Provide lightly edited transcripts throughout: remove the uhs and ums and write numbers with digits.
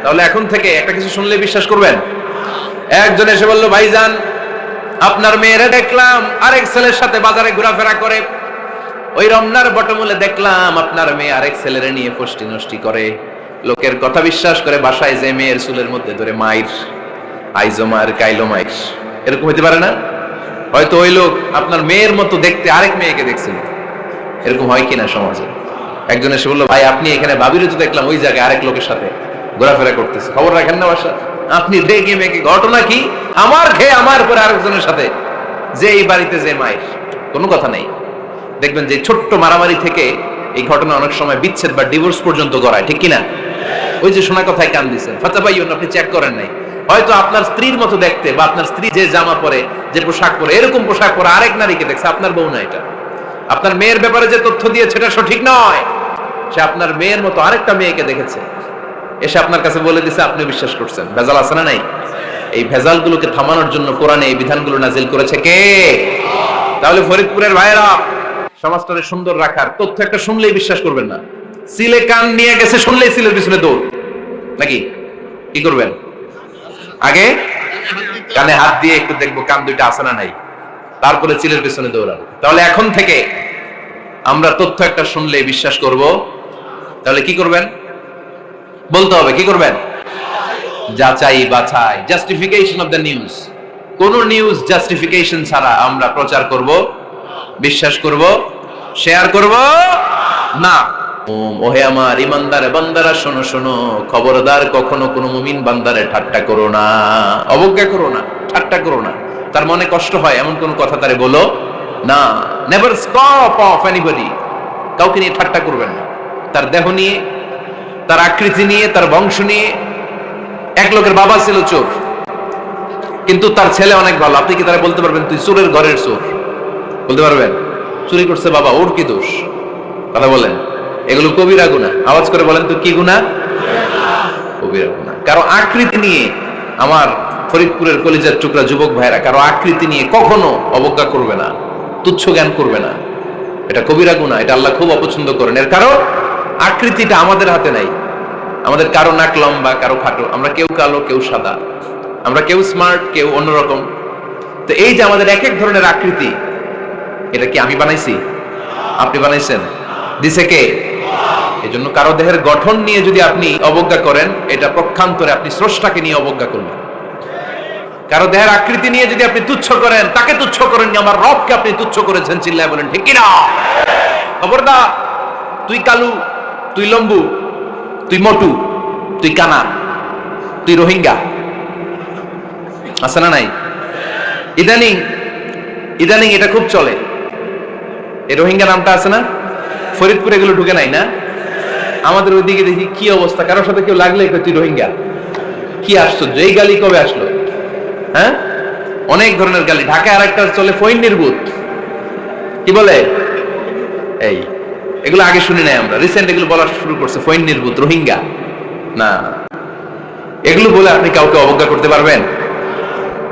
তাহলে এখন থেকে একটা কিছু শুনলে বিশ্বাস করবেন? একজন এসে বলল, ভাইজান আপনার মেয়েরা দেখলাম আরেক ছেলের সাথে বাজারে ঘোরাফেরা করে, ওই রমনার বটমূলে দেখলাম আপনার মেয়ে আরেক ছেলের নিয়ে ফষ্টি নষ্টি করে, লোকের কথা বিশ্বাস করে বাসায় যে মেয়ের চুলের মধ্যে ধরে মাইর, আইজো মার কাইলো মাইর। এরকম হইতে পারে না? হয়তো ওই লোক আপনার মেয়ের মতো দেখতে আরেক মেয়েকে দেখছিল। এরকম হয় কিনা সমাজে? একজন এসে বললো, ভাই আপনি এখানে ভাবিরে তো দেখলাম ওই জায়গায় আরেক লোকের সাথে ঘোরাফেরা করতেছে, খবর রাখেন না বাসা? আপনি দেখে মেয়েকে, ঘটনা কি? আমার খেয়ে আমার পরে আরেকজনের সাথে, যে এই বাড়িতে যে মায়ের, কোনো কথা নেই। দেখবেন যে ছোট্ট মারামারি থেকে এই ঘটনা অনেক সময় বিচ্ছেদ বা ডিভোর্স পর্যন্ত করায়, ঠিক কিনা? ওই যে শোনা কথায় কান দিচ্ছেন, ফাতা ভাইয়ন আপনি চেক করেন নাই, হয়তো আপনার স্ত্রীর মতো দেখতে বা আপনার স্ত্রী যে জামা পরে, যে পোশাক পরে, এরকম পোশাক পরে আরেক নারীকে দেখছে, আপনার বউ না এটা। আপনার মেয়ের ব্যাপারে যে তথ্য দিয়েছে এটা সঠিক নয়, সে আপনার মেয়ের মতো আরেকটা মেয়েকে দেখেছে, এসে আপনার কাছে বলে দিছে, আপনি বিশ্বাস করছেন। ভেজাল আছে না নাই? এই ভেজালগুলোকে থামানোর জন্য কোরআনে এই বিধানগুলো নাজিল করেছে কে? তাহলে ফরিদপুরের ভাইয়েরা, সমাজটাকে সুন্দর রাখার তথ্য একটা শুনলেই বিশ্বাস করবেন না। সিলে কান নিয়ে গেছে শুনলেই সিলের পিছনে দৌড়, নাকি? কি করবেন? আগে কানে হাত দিয়ে একটু দেখবো কান দুইটা আছে না নাই, তারপরে চিলের পিছনে দৌড়ান। তাহলে এখন থেকে আমরা তথ্য একটা শুনলে বিশ্বাস করব। তাহলে কি করবেন? বলতে হবে কি করবেন? যাচাই বাছাই, জাস্টিফিকেশন অফ দ্য নিউজ। কোন নিউজ জাস্টিফিকেশন ছাড়া আমরা প্রচার করব, বিশ্বাস করব, শেয়ার করব না। ওহে আমার ইমানদার বান্দারা, শোনো শোনো, খবরদার কখনো কোনো মুমিন বান্দারে ঠাট্টা করো না, অবজ্ঞা করো না, ঠাট্টা করো না। তার মনে কষ্ট হয় এমন কোন কথা তারে বলো না। নেভার স্কপ অফ এনিবডি, কাউকে নিয়ে ঠাট্টা করবেন না। তার দেহ নিয়ে, তার আকৃতি নিয়ে, তার বংশ নিয়ে। এক লোকের বাবা ছিল চোর, কিন্তু তার ছেলে অনেক ভালো। আপনি কি তারা বলতে পারবেন তুই চোরের ঘরের চোর? বলতে পারবেন? চুরি করছে বাবা, ওর কি দোষ? কথা বলেন। এগুলো কবিরা গুনাহ। আওয়াজ করে বলেন তো কি গুনাহ? কবিরা গুনাহ। কারো আকৃতি নিয়ে, আমার ফরিদপুরের কলিজার টুকরা যুবক ভাইরা, কারো আকৃতি নিয়ে কখনো অবজ্ঞা করবে না, তুচ্ছ জ্ঞান করবে না। এটা কবিরা গুনাহ, এটা আল্লাহ খুব অপছন্দ করেন। এর কারণ আকৃতিটা আমাদের হাতে নাই। আমাদের কারো নাক লম্বা, কারো খাটো, আমরা কেউ কালো, কেউ সাদা, আমরা কেউ স্মার্ট, কেউ অন্যরকম। তো এই যে আমাদের এক এক ধরনের আকৃতি, এটা কি আমি বানাইছি? আপনি বানাইছেন? দিছে কে? এই জন্য কারো দেহের গঠন নিয়ে যদি আপনি অবজ্ঞা করেন, এটা পক্ষান্তরে আপনি স্রষ্টাকে নিয়ে অবজ্ঞা করবেন। কারো দেহের আকৃতি নিয়ে যদি আপনি তুচ্ছ করেন, তাকে তুচ্ছ করেন, আমার রবকে আপনি তুচ্ছ করেছেন। চিল্লায় বলেন ঠিক কিনা? খবরদার, তুই কালু, তুই লম্বু, তুই মোটু, তুই কানা, তুই রোহিঙ্গা, আছে না নাই? ইদানিং ইদানিং এটা খুব চলে। এই রোহিঙ্গা নামটা আছে না? ফরিদপুরে এগুলো ঢুকে নাই না? আমাদের ওইদিকে দেখি কি অবস্থা, কারোর সাথে কেউ লাগলে তুই রোহিঙ্গা। কি আশ্চর্য, এই গালি কবে আসলো? হ্যাঁ, অনেক ধরনের গালি। ঢাকায় আরেকটা চলে ফইন নির্বুত, কি বলে? এই এগুলো আগে শুনি নাই আমরা, রিসেন্ট এগুলো বলা শুরু করছে। ফইন নির্বুত, রোহিঙ্গা না। এগুলো বলে আপনি কাউকে অবজ্ঞা করতে পারবেন?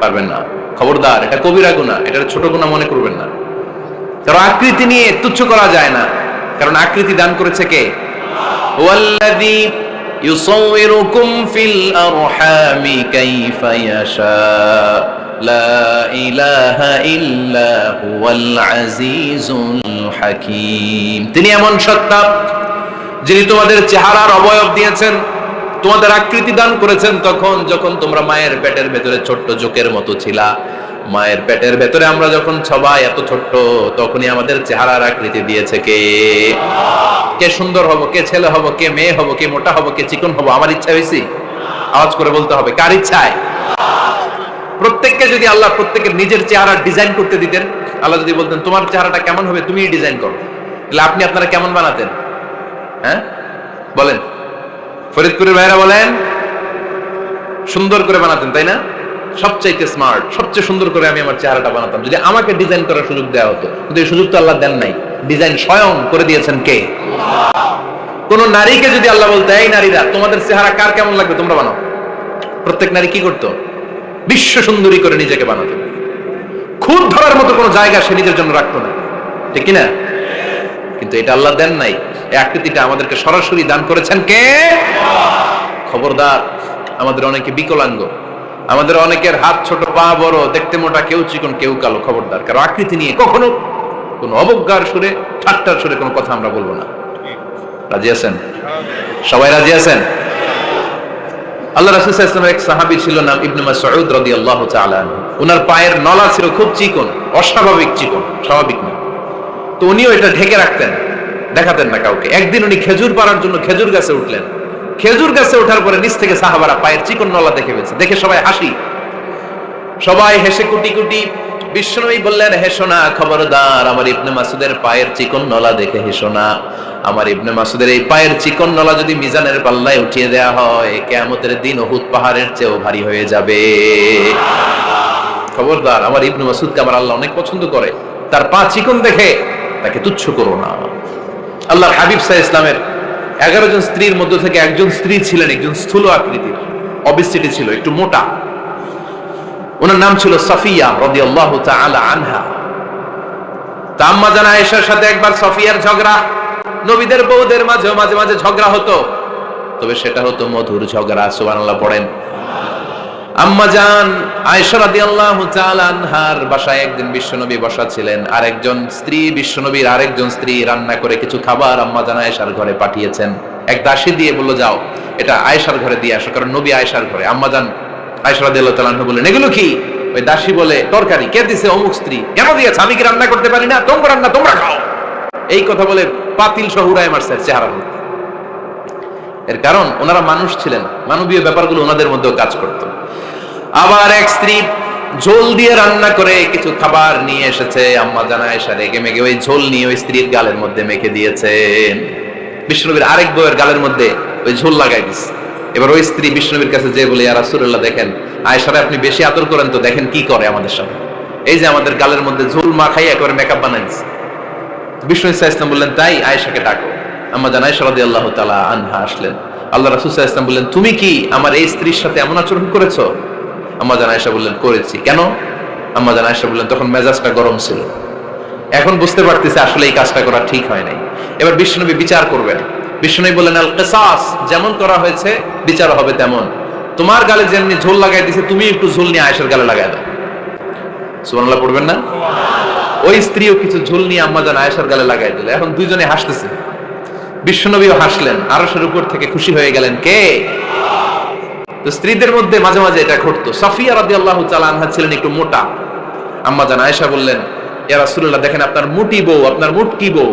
পারবেন না। খবরদার, এটা কবিরা গুনাহ, এটা ছোট গুনাহ মনে করবেন না। কারণ আকৃতি নিয়ে তুচ্ছ করা যায় না, কারণ আকৃতি দান করেছে কে? ওয়াল্লাযী ইউসাউইরুকুম ফিল আরহামি কাইফা ইয়াশা লা ইলাহা ইল্লা হুয়াল আজিজুল হাকীম। তিনি এমন সত্তা যিনি তোমাদের চেহারার অবয়ব দিয়েছেন, তোমাদের আকৃতি দান করেছেন তখন যখন তোমরা মায়ের পেটের ভেতরে ছোট্ট জোকের মতো ছিলা। মায়ের পেটের ভেতরে আমরা যখন সবাই এত ছোট্ট, তখনই আমাদের চেহারার আকৃতি দিয়েছে কে? কে সুন্দর হব, কে ছেলে হব, কে মেয়ে হব, কে মোটা হব, কে চিকন হব আমার ইচ্ছা হয়েছে? আওয়াজ করে বলতে হবে, কার ইচ্ছায়? প্রত্যেককে যদি আল্লাহ প্রত্যেকের নিজের চেহারা ডিজাইন করতে দিতেন, আল্লাহ যদি বলতেন তোমার চেহারাটা কেমন হবে তুমি ডিজাইন করো, তাহলে আপনি আপনারা কেমন বানাতেন? হ্যাঁ বলেন, ফরিদপুরের ভাইরা বলেন, সুন্দর করে বানাতেন তাই না? সবচাইতে স্মার্ট, সবচেয়ে সুন্দর করে আমি আমার চেহারাটা বানাতাম যদি আমাকে ডিজাইন করার সুযোগ দেওয়া হতো। কিন্তু এই সুযোগ তো আল্লাহ দেন নাই। ডিজাইন স্বয়ং করে দিয়েছেন কে? কোন নারীকে যদি আল্লাহ বলতে, এই নারীরা তোমাদের চেহারা কার কেমন লাগবে তোমরা বানাও, প্রত্যেক নারী কি করতো? বিশ্ব সুন্দরী করে নিজেকে বানাতো। খুদ ধরার মতো কোনো জায়গা সে নিজের জন্য রাখতো না, ঠিক কিনা? কিন্তু এটা আল্লাহ দেন নাই। এই আকৃতিটা আমাদেরকে সরাসরি দান করেছেন কে? খবরদার, আমাদের অনেকে বিকলাঙ্গ, আমাদের অনেকের হাত ছোট, পা বড়, দেখতে মোটা, কেউ চিকন কেউ কালো। খবরদার, কারো আকৃতি নিয়ে কখনো কোনো অবজ্ঞার সুরে, ঠাট্টার সুরে কোনো কথা আমরা বলবো না। রাজি আছেন? সবাই রাজি আছেন? আল্লাহ রাসূল সাল্লাল্লাহু আলাইহি ওয়াসাল্লামের এক সাহাবী ছিল, নাম ইবনে মাসউদ রাদিয়াল্লাহু তাআলা আনহু। ওনার পায়ের নলা ছিল খুব চিকন, অস্বাভাবিক চিকন, স্বাভাবিক না। তো উনিও এটা ঢেকে রাখতেন, দেখাতেন না কাউকে। একদিন উনি খেজুর পাড়ার জন্য খেজুর গাছে উঠলেন। খেজুর গাছে ওঠার পরে নিচ থেকে সাহাবারা পায়ের চিকন নলা দেখে ফেলছে। দেখে সবাই হাসি, সবাই হেসে কুটি কুটি। বিশ্বনবী বললেন, হেসো না, খবরদার, আমার ইবনে মাসুদের পায়ের চিকন নলা দেখে হেসো না। আমার ইবনে মাসুদের এই পায়ের চিকন নলা যদি মিজানের পাল্লায় উঠিয়ে দেয়া হয়, কিয়ামতের দিন উহুদ পাহাড়ের চেয়েও ভারী হয়ে যাবে। খবরদার, আমার ইবনে মাসুদকে আমার আল্লাহ অনেক পছন্দ করে, তার পা চিকন দেখে তাকে তুচ্ছ করো না। আল্লাহর হাবিব সাল্লাল্লাহু আলাইহি ওয়াসাল্লামের 11 জন স্ত্রীর মধ্য থেকে একজন স্ত্রী ছিলেন একজন স্থূল আকৃতির, অবিসিটি ছিল, একটু মোটা। ওনার নাম ছিল সাফিয়া রাদিয়াল্লাহু তাআলা আনহা। তা আম্মা জান আয়েশার সাথে একবার সাফিয়ার ঝগড়া। নবীদের বউদের মাঝে মাঝে মাঝে ঝগড়া হতো, তবে সেটা হতো মধুর ঝগড়া। সুবহানাল্লাহ পড়েন। আম্মা জান আয়েশা রাদিয়াল্লাহু তাআলা আনহার বাসায় একদিন বিশ্বনবী বসা ছিলেন, আর একজন স্ত্রী, বিশ্বনবীর আরেকজন স্ত্রী রান্না করে কিছু খাবার আম্মা জান আয়েশার ঘরে পাঠিয়েছেন। এক দাসী দিয়ে বলল, যাও এটা আয়েশার ঘরে দিয়ে আসো, কারণ নবী আয়েশার ঘরে। আম্মা জান আয়েশা রাদিয়াল্লাহু তাআলা আনহা বললেন, এগুলো কি? ওই দাসী বলে, তরকারি। কে দিছে? অমুক স্ত্রী। কেন দিয়েছে? আমি কি রান্না করতে পারি না? তোমরা রান্না তোমরা খাও। এই কথা বলে পাতিল সহ উড়ায় মারছে চেহারার মধ্যে। এর কারণ ওনারা মানুষ ছিলেন, মানবীয় ব্যাপারগুলো ওনাদের মধ্যেও কাজ করত। আবার এক স্ত্রী ঝোল দিয়ে রান্না করে কিছু খাবার নিয়ে এসেছে। আম্মা জান আয়েশা রেগে মেগে ওই ঝোল নিয়ে ওই স্ত্রীর গালের মধ্যে মেখে দিয়েছেন। বিশ্বনবীর আরেক বউয়ের গালের মধ্যে ওই ঝোল লাগাই দিচ্ছে। এবার ওই স্ত্রী বিশ্বনবীর কাছে যে বলে, ইয়া রাসূলুল্লাহ, দেখেন আয়েশারে আপনি বেশি আদর করেন তো, দেখেন কি করে আমাদের সাথে। এই যে আমাদের গালের মধ্যে ঝোল মাখাই একেবারে মেকআপ বানাই দিচ্ছে। বিষ্ণু সাল্লাল্লাহু আলাইহি ওয়াসাল্লাম বললেন, তাই? আয়েশাকে ডাকো। আম্মা জান আয়েশা রাদিয়াল্লাহু তাআলা আনহা আসলেন। আল্লাহ রাসূল সাল্লাল্লাহু আলাইহি ওয়াসাল্লাম বললেন, তুমি কি আমার এই স্ত্রীর সাথে এমন আচরণ করেছো? আম্মা জান আয়েশা বললেন, করেছি। কেন? আম্মা জান আয়েশা বললেন, তখন মেজাজটা গরম ছিল, এখন বুঝতে পারতেছি আসলে এই কাজটা করা ঠিক হয় নাই। এবার বিশ্বনবী বিচার করবেন। বিশ্বনবী বললেন, আল কিসাস, যেমন করা হয়েছে বিচার হবে তেমন। তোমার গালে যেমনি ঝোল লাগাই দিয়েছে, তুমি একটু ঝোল নিয়ে আয়েশার গালে লাগাই দাও। সুবহানাল্লাহ পড়বেন না? ওই স্ত্রীও কিছু ঝোল নিয়ে আম্মা জান আয়েশার গালে লাগাই দিল। এখন দুইজনে হাসতেছে, বিশ্বনবীও হাসলেন, আরশের উপর থেকে খুশি হয়ে গেলেন। কে? তো স্ত্রীদের মধ্যে মাঝে মাঝে এটা ঘটতো। সাফিয়া রাদিয়াল্লাহু তাআলা আনহা ছিলেন একটু মোটা। আম্মা জান আয়েশা বললেন, ইয়া রাসূলুল্লাহ, দেখেন আপনার মুটি বউ, আপনার মুটকি বউ,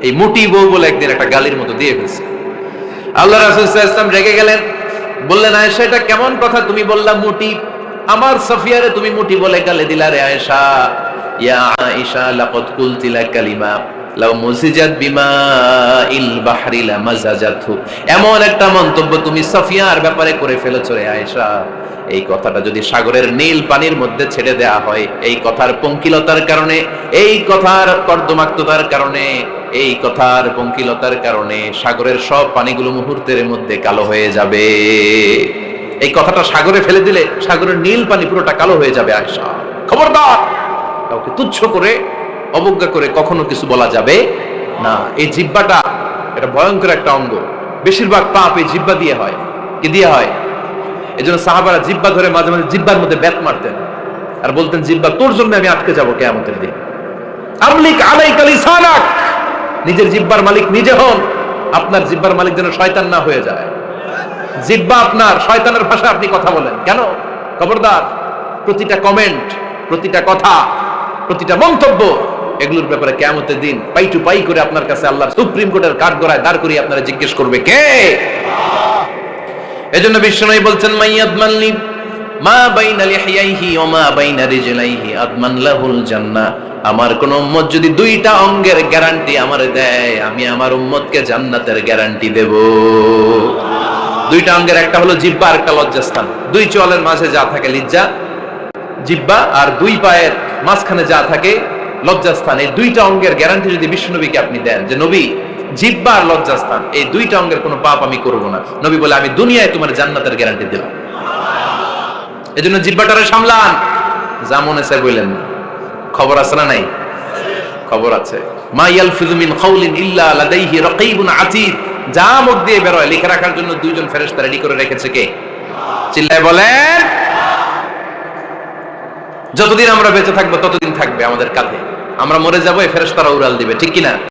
এই মুটি বউ বলে একদিন একটা গালির মতো দিয়ে ফেলছে। আল্লাহ রাসূল সাল্লাল্লাহু আলাইহি ওয়াসাল্লাম রেগে গেলেন, বললেন, আয়েশা এটা কেমন কথা? তুমি বললা মুটি, আমার সাফিয়ারে তুমি মুটি বলে গালি দিলা রে আয়েশা। ইয়া আয়েশা লাকাদ কুলতি লা কালিমা লাউ মুজিজাত বিমাইল বাহরি লামাজাজাতহু, এমন একটা মন্তব্য তুমি সাফিয়ার ব্যাপারে করে ফেলেছো রে আয়েশা, এই কথাটা যদি সাগরের নীল পানির মধ্যে ছেড়ে দেয়া হয়, এই কথার পঙ্কিলতার কারণে, এই কথার কর্দমাক্ততার কারণে, এই কথার পঙ্কিলতার কারণে সাগরের সব পানিগুলো মুহূর্তের মধ্যে কালো হয়ে যাবে। এই কথাটা সাগরে ফেলে দিলে সাগরের নীল পানি পুরোটা কালো হয়ে যাবে। আয়েশা, খবরদার, কাউকে তুচ্ছ করে, অবজ্ঞা করে কখনো কিছু বলা যাবে না। এই জিহ্বাটা এটা ভয়ঙ্কর একটা অঙ্গ। বেশিরভাগ পাপ এই জিহ্বা দিয়ে হয়। কি দিয়ে হয়? এজন্য সাহাবারা জিহ্বা ধরে মাঝে মাঝে জিহ্বার মধ্যে ব্যাট মারতেন আর বলতেন, জিহ্বা তোর জন্য আমি আটকে যাবো কিয়ামতের দিন। আমলিক আলাইকা লিসানাক, নিজের জিহ্বার মালিক নিজে হন, আপনার জিহ্বার মালিক যেন শয়তান না হয়ে যায়। জিহ্বা আপনার, শয়তানের ভাষা আপনি কথা বলেন কেন? খবরদার, প্রতিটা কমেন্ট, প্রতিটা কথা, প্রতিটা মন্তব্য, এগুলোর ব্যাপারে কিয়ামতের দিন পাই টু পাই করে আপনার কাছে আল্লাহর সুপ্রিম কোর্টের কাঠগড়ায় দাঁড় করিয়ে আপনারা জিজ্ঞেস করবে, কে? এজন্য বিশ্বনবী বলছেন, মাইয়াদমানলি মা বাইনা লিহিয়াইহি ওয়া মা বাইনা রিজলাইহি আদমান লাহুল জান্নাহ, আমার কোন উম্মত যদি দুইটা অঙ্গের গ্যারান্টি আমারে দেয়, আমি আমার উম্মতকে জান্নাতের গ্যারান্টি দেব। দুইটা অঙ্গের, একটা হলো জিহ্বা আর একটা লজ্জাস্থান। দুই চোয়ালের মাঝে যা থাকে লিজ্জা, জিহ্বা, আর দুই পায়ের মাঝখানে যা থাকে লজ্জাস্থান। এই দুইটা অঙ্গের গ্যারান্টি যদি বিশ্বনবীকে আপনি দেন, যে নবী জিহ্বা আর লজ্জাস্থান এই দুইটা অঙ্গের কোনো পাপ আমি করব না, নবী বলে, আমি দুনিয়ায় তোমার জান্নাতের গ্যারান্টি দিলাম। এজন্য জিহ্বাটারে সামলান, যা মনে চায় বললেন না। খবর আছে না নাই? খবর আছে। মা ইয়ালফিযু মিন কাউলিন ইল্লা লাদাইহি রাকীবুন আতীদ, যা মুখ দিয়ে বেরোয় লিখে রাখার জন্য দুইজন ফেরেশতা রেডি করে রেখেছে কে? চিল্লায় বলেন। যতদিন আমরা বেঁচে থাকবো ততদিন থাকবে আমাদের কাঁধে, আমরা মরে যাবো এই ফেরেশতারা উড়াল দিবে, ঠিক কিনা?